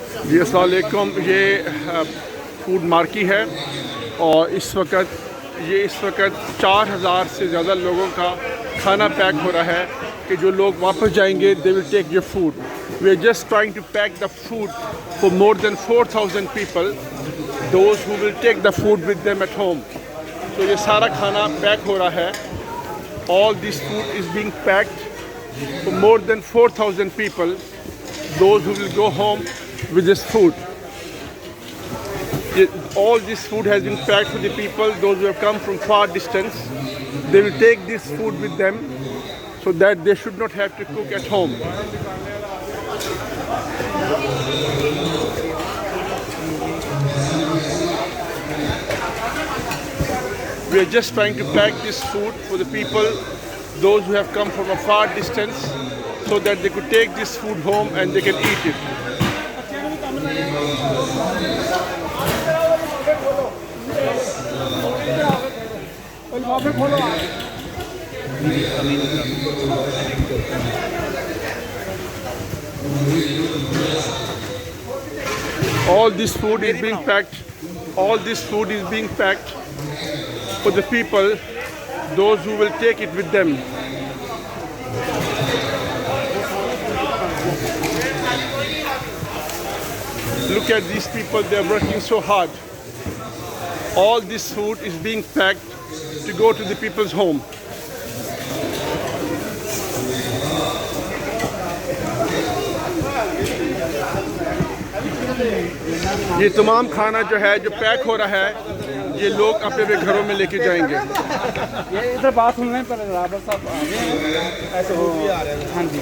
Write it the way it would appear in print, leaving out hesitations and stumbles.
جی السلام علیکم. یہ فوڈ مارکی ہے اور اس وقت 4000 سے زیادہ لوگوں کا کھانا پیک ہو رہا ہے کہ جو لوگ واپس جائیں گے they will take your food. We are just trying to pack the food for more than 4000 people, those who will take the food with them at home. تو یہ سارا کھانا پیک ہو رہا ہے. All this food is being packed for more than 4000 people, those who will go home with this food. All this food has been packed for the people, those who have come from far distance. They will take this food with them so that they should not have to cook at home. We are just trying to pack this food for the people, those who have come from a far distance, so that they could take this food home and they can eat it. All this food is being packed. All this food is being packed for the people, those who will take it with them. Look at these people, they are working so hard. All this food is being packed to go to the people's home. یہ تمام کھانا جو ہے جو pack ہو رہا ہے یہ لوگ اپنے اپنے گھروں میں لے کے جائیں گے. یہ ادھر بات سننے پر رابر صاحب ایسے ہو. ہاں جی